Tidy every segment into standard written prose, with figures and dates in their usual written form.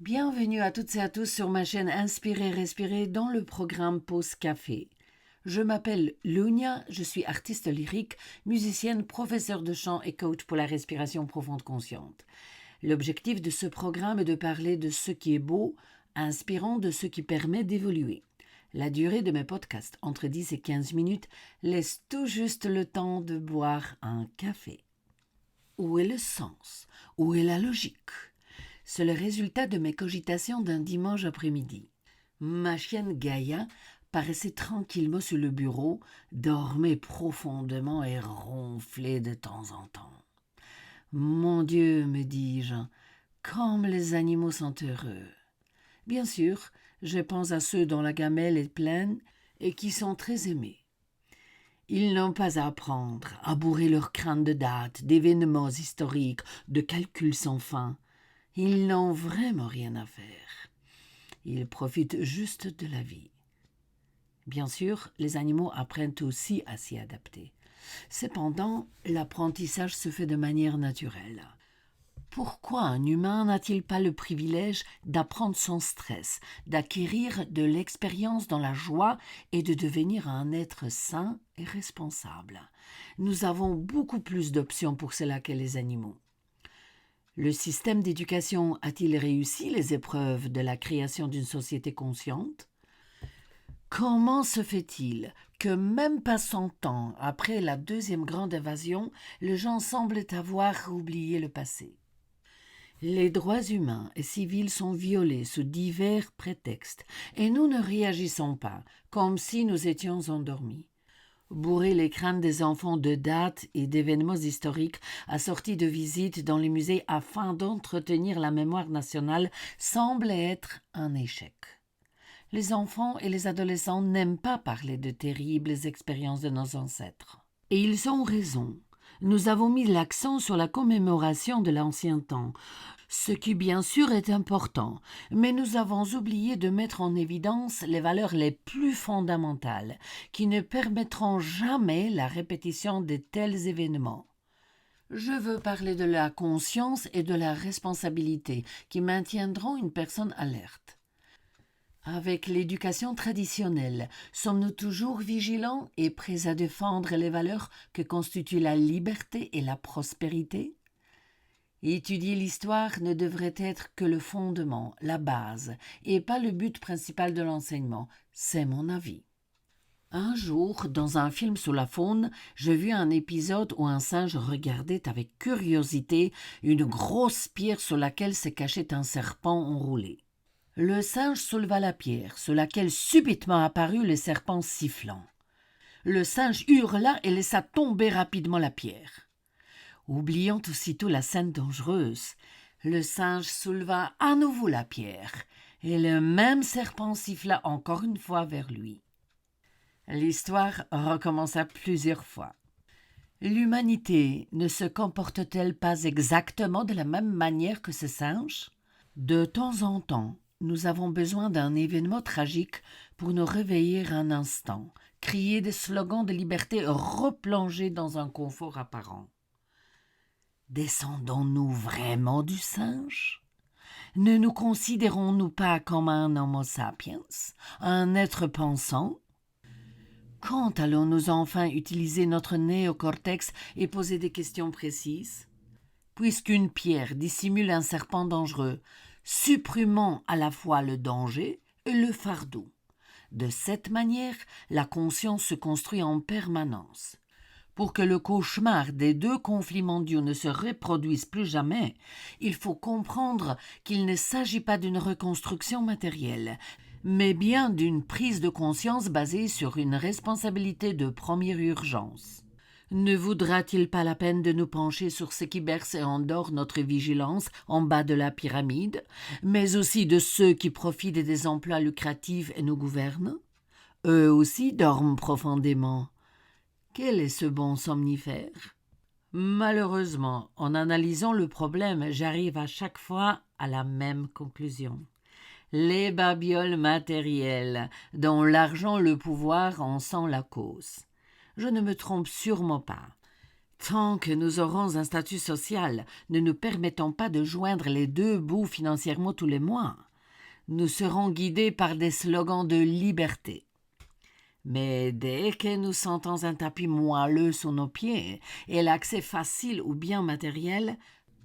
Bienvenue à toutes et à tous sur ma chaîne Inspirer Respirer dans le programme Pause Café. Je m'appelle Lunia, je suis artiste lyrique, musicienne, professeure de chant et coach pour la respiration profonde consciente. L'objectif de ce programme est de parler de ce qui est beau, inspirant, de ce qui permet d'évoluer. La durée de mes podcasts, entre 10 et 15 minutes, laisse tout juste le temps de boire un café. Où est le sens? Où est la logique? C'est le résultat de mes cogitations d'un dimanche après-midi. Ma chienne Gaïa paraissait tranquillement sur le bureau, dormait profondément et ronflait de temps en temps. Mon Dieu, me dis-je, comme les animaux sont heureux. Bien sûr, je pense à ceux dont la gamelle est pleine et qui sont très aimés. Ils n'ont pas à apprendre, à bourrer leur crâne de dates, d'événements historiques, de calculs sans fin. Ils n'ont vraiment rien à faire. Ils profitent juste de la vie. Bien sûr, les animaux apprennent aussi à s'y adapter. Cependant, l'apprentissage se fait de manière naturelle. Pourquoi un humain n'a-t-il pas le privilège d'apprendre sans stress, d'acquérir de l'expérience dans la joie et de devenir un être sain et responsable? Nous avons beaucoup plus d'options pour cela que les animaux. Le système d'éducation a-t-il réussi les épreuves de la création d'une société consciente? Comment se fait-il que même pas 100 ans après la deuxième grande invasion, les gens semblent avoir oublié le passé? Les droits humains et civils sont violés sous divers prétextes et nous ne réagissons pas, comme si nous étions endormis. Bourrer les crânes des enfants de dates et d'événements historiques assortis de visites dans les musées afin d'entretenir la mémoire nationale semble être un échec. Les enfants et les adolescents n'aiment pas parler de terribles expériences de nos ancêtres. Et ils ont raison. Nous avons mis l'accent sur la commémoration de l'ancien temps, ce qui bien sûr est important, mais nous avons oublié de mettre en évidence les valeurs les plus fondamentales, qui ne permettront jamais la répétition de tels événements. Je veux parler de la conscience et de la responsabilité qui maintiendront une personne alerte. Avec l'éducation traditionnelle, sommes-nous toujours vigilants et prêts à défendre les valeurs que constituent la liberté et la prospérité? Étudier l'histoire ne devrait être que le fondement, la base, et pas le but principal de l'enseignement, c'est mon avis. Un jour, dans un film sur la faune, j'ai vu un épisode où un singe regardait avec curiosité une grosse pierre sur laquelle se cachait un serpent enroulé. Le singe souleva la pierre, sur laquelle subitement apparut le serpent sifflant. Le singe hurla et laissa tomber rapidement la pierre. Oubliant aussitôt la scène dangereuse, le singe souleva à nouveau la pierre, et le même serpent siffla encore une fois vers lui. L'histoire recommença plusieurs fois. L'humanité ne se comporte-t-elle pas exactement de la même manière que ce singe? De temps en temps, nous avons besoin d'un événement tragique pour nous réveiller un instant, crier des slogans de liberté replongés dans un confort apparent. Descendons-nous vraiment du singe? Ne nous considérons-nous pas comme un Homo sapiens, un être pensant? Quand allons-nous enfin utiliser notre néocortex et poser des questions précises? Puisqu'une pierre dissimule un serpent dangereux, supprimons à la fois le danger et le fardeau. De cette manière, la conscience se construit en permanence. Pour que le cauchemar des 2 conflits mondiaux ne se reproduise plus jamais, il faut comprendre qu'il ne s'agit pas d'une reconstruction matérielle, mais bien d'une prise de conscience basée sur une responsabilité de première urgence. Ne vaudra-t-il pas la peine de nous pencher sur ce qui berce et endort notre vigilance en bas de la pyramide, mais aussi de ceux qui profitent des emplois lucratifs et nous gouvernent? Eux aussi dorment profondément. Quel est ce bon somnifère? Malheureusement, en analysant le problème, j'arrive à chaque fois à la même conclusion. Les babioles matérielles, dont l'argent, le pouvoir en sont la cause. Je ne me trompe sûrement pas. Tant que nous aurons un statut social ne nous permettant pas de joindre les deux bouts financièrement tous les mois, nous serons guidés par des slogans de liberté. Mais dès que nous sentons un tapis moelleux sous nos pieds et l'accès facile aux biens matériels,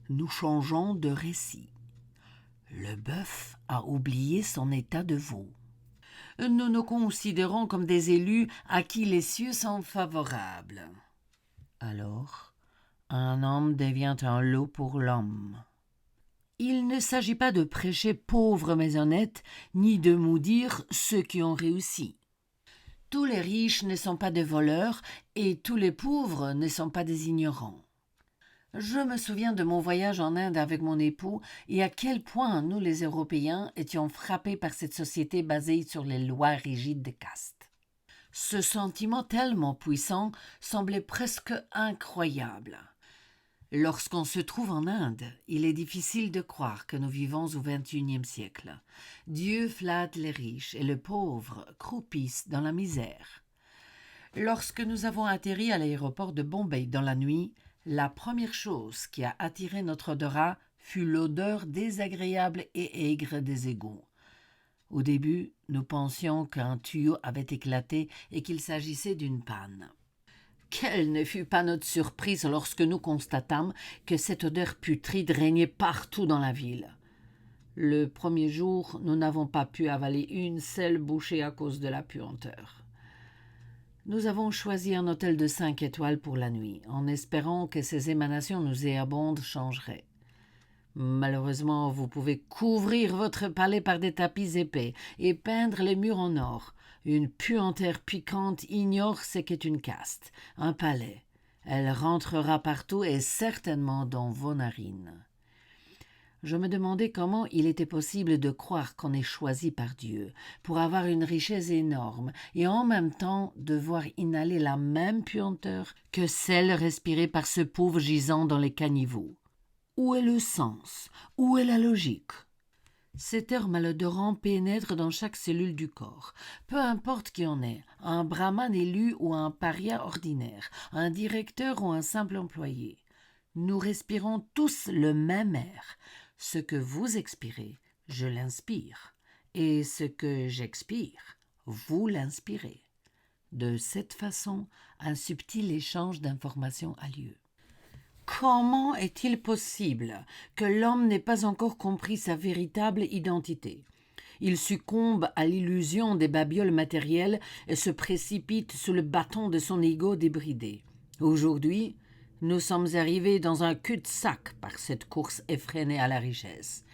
nous changeons de récit. Le bœuf a oublié son état de veau. Nous nous considérons comme des élus à qui les cieux sont favorables. Alors, un homme devient un lot pour l'homme. Il ne s'agit pas de prêcher pauvres mais honnêtes, ni de maudire ceux qui ont réussi. Tous les riches ne sont pas des voleurs et tous les pauvres ne sont pas des ignorants. Je me souviens de mon voyage en Inde avec mon époux et à quel point nous les Européens étions frappés par cette société basée sur les lois rigides de caste. Ce sentiment tellement puissant semblait presque incroyable. Lorsqu'on se trouve en Inde, il est difficile de croire que nous vivons au XXIe siècle. Dieu flatte les riches et les pauvres croupissent dans la misère. Lorsque nous avons atterri à l'aéroport de Bombay dans la nuit, la première chose qui a attiré notre odorat fut l'odeur désagréable et aigre des égouts. Au début, nous pensions qu'un tuyau avait éclaté et qu'il s'agissait d'une panne. Quelle ne fut pas notre surprise lorsque nous constatâmes que cette odeur putride régnait partout dans la ville. Le premier jour, nous n'avons pas pu avaler une seule bouchée à cause de la puanteur. Nous avons choisi un hôtel de 5 étoiles pour la nuit, en espérant que ces émanations nauséabondes changeraient. Malheureusement, vous pouvez couvrir votre palais par des tapis épais et peindre les murs en or. Une puanteur piquante ignore ce qu'est une caste, un palais. Elle rentrera partout et certainement dans vos narines. Je me demandais comment il était possible de croire qu'on est choisi par Dieu pour avoir une richesse énorme et en même temps devoir inhaler la même puanteur que celle respirée par ce pauvre gisant dans les caniveaux. Où est le sens? Où est la logique? Cet air malodorant pénètre dans chaque cellule du corps. Peu importe qui on est, un brahman élu ou un paria ordinaire, un directeur ou un simple employé. Nous respirons tous le même air. Ce que vous expirez, je l'inspire. Et ce que j'expire, vous l'inspirez. De cette façon, un subtil échange d'informations a lieu. Comment est-il possible que l'homme n'ait pas encore compris sa véritable identité? Il succombe à l'illusion des babioles matérielles et se précipite sous le bâton de son ego débridé. Aujourd'hui, nous sommes arrivés dans un cul-de-sac par cette course effrénée à la richesse.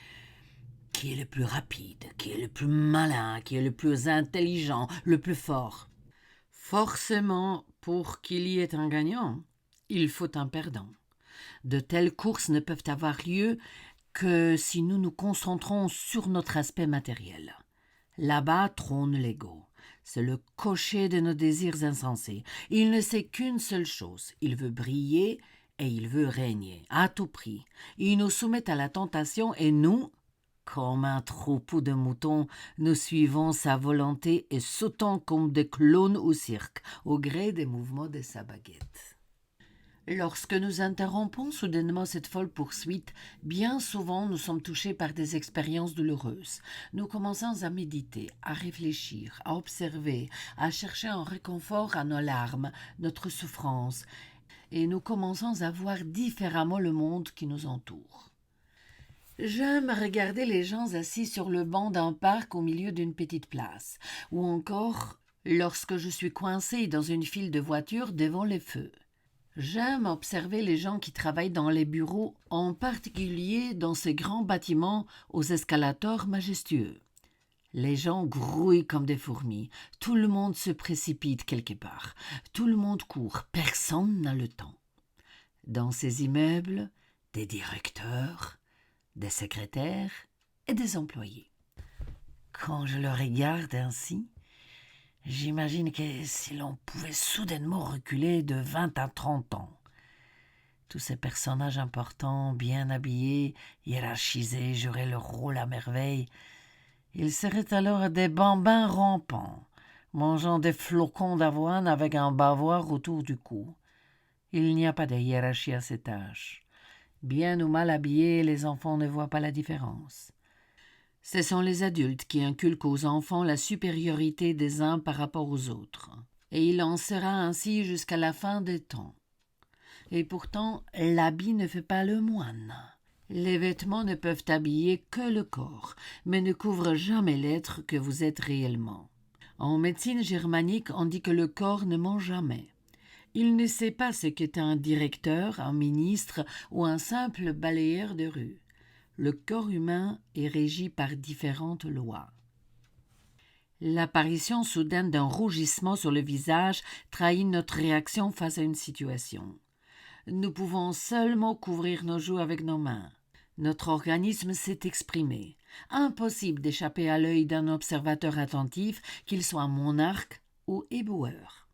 Qui est le plus rapide? Qui est le plus malin? Qui est le plus intelligent? Le plus fort? Forcément, pour qu'il y ait un gagnant, il faut un perdant. De telles courses ne peuvent avoir lieu que si nous nous concentrons sur notre aspect matériel. Là-bas trône l'ego. C'est le cocher de nos désirs insensés. Il ne sait qu'une seule chose. Il veut briller et il veut régner, à tout prix. Il nous soumet à la tentation et nous, comme un troupeau de moutons, nous suivons sa volonté et sautons comme des clowns au cirque, au gré des mouvements de sa baguette. Lorsque nous interrompons soudainement cette folle poursuite, bien souvent nous sommes touchés par des expériences douloureuses. Nous commençons à méditer, à réfléchir, à observer, à chercher un réconfort à nos larmes, notre souffrance, et nous commençons à voir différemment le monde qui nous entoure. J'aime regarder les gens assis sur le banc d'un parc au milieu d'une petite place, ou encore lorsque je suis coincée dans une file de voitures devant les feux. J'aime observer les gens qui travaillent dans les bureaux, en particulier dans ces grands bâtiments aux escalators majestueux. Les gens grouillent comme des fourmis, tout le monde se précipite quelque part, tout le monde court, personne n'a le temps. Dans ces immeubles, des directeurs, des secrétaires et des employés. Quand je le regarde ainsi, j'imagine que si l'on pouvait soudainement reculer de 20 à 30 ans, tous ces personnages importants, bien habillés, hiérarchisés, joueraient leur rôle à merveille. Ils seraient alors des bambins rampants, mangeant des flocons d'avoine avec un bavoir autour du cou. Il n'y a pas de hiérarchie à ces tâches. Bien ou mal habillés, les enfants ne voient pas la différence. Ce sont les adultes qui inculquent aux enfants la supériorité des uns par rapport aux autres. Et il en sera ainsi jusqu'à la fin des temps. Et pourtant, l'habit ne fait pas le moine. Les vêtements ne peuvent habiller que le corps, mais ne couvrent jamais l'être que vous êtes réellement. En médecine germanique, on dit que le corps ne ment jamais. Il ne sait pas ce qu'est un directeur, un ministre ou un simple balayeur de rue. Le corps humain est régi par différentes lois. L'apparition soudaine d'un rougissement sur le visage trahit notre réaction face à une situation. Nous pouvons seulement couvrir nos joues avec nos mains. Notre organisme s'est exprimé. Impossible d'échapper à l'œil d'un observateur attentif, qu'il soit monarque ou éboueur.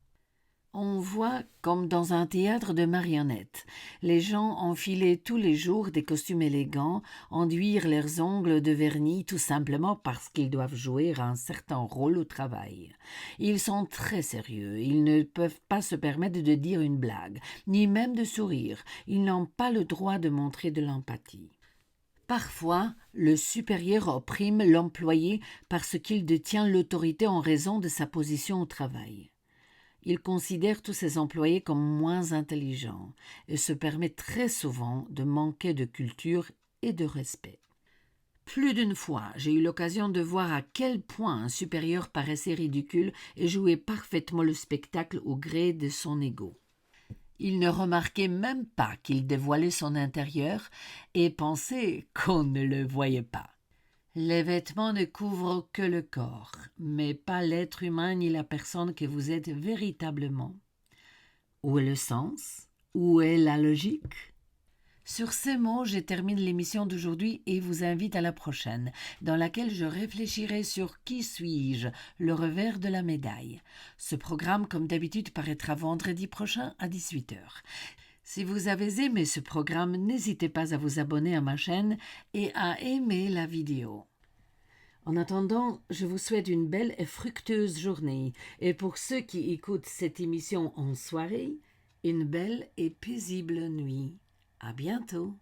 On voit comme dans un théâtre de marionnettes. Les gens enfiler tous les jours des costumes élégants, enduire leurs ongles de vernis tout simplement parce qu'ils doivent jouer un certain rôle au travail. Ils sont très sérieux, ils ne peuvent pas se permettre de dire une blague, ni même de sourire. Ils n'ont pas le droit de montrer de l'empathie. Parfois, le supérieur opprime l'employé parce qu'il détient l'autorité en raison de sa position au travail. Il considère tous ses employés comme moins intelligents et se permet très souvent de manquer de culture et de respect. Plus d'une fois, j'ai eu l'occasion de voir à quel point un supérieur paraissait ridicule et jouait parfaitement le spectacle au gré de son ego. Il ne remarquait même pas qu'il dévoilait son intérieur et pensait qu'on ne le voyait pas. Les vêtements ne couvrent que le corps, mais pas l'être humain ni la personne que vous êtes véritablement. Où est le sens? Où est la logique? Sur ces mots, je termine l'émission d'aujourd'hui et vous invite à la prochaine, dans laquelle je réfléchirai sur qui suis-je, le revers de la médaille. Ce programme, comme d'habitude, paraîtra vendredi prochain à 18h. Si vous avez aimé ce programme, n'hésitez pas à vous abonner à ma chaîne et à aimer la vidéo. En attendant, je vous souhaite une belle et fructueuse journée. Et pour ceux qui écoutent cette émission en soirée, une belle et paisible nuit. À bientôt.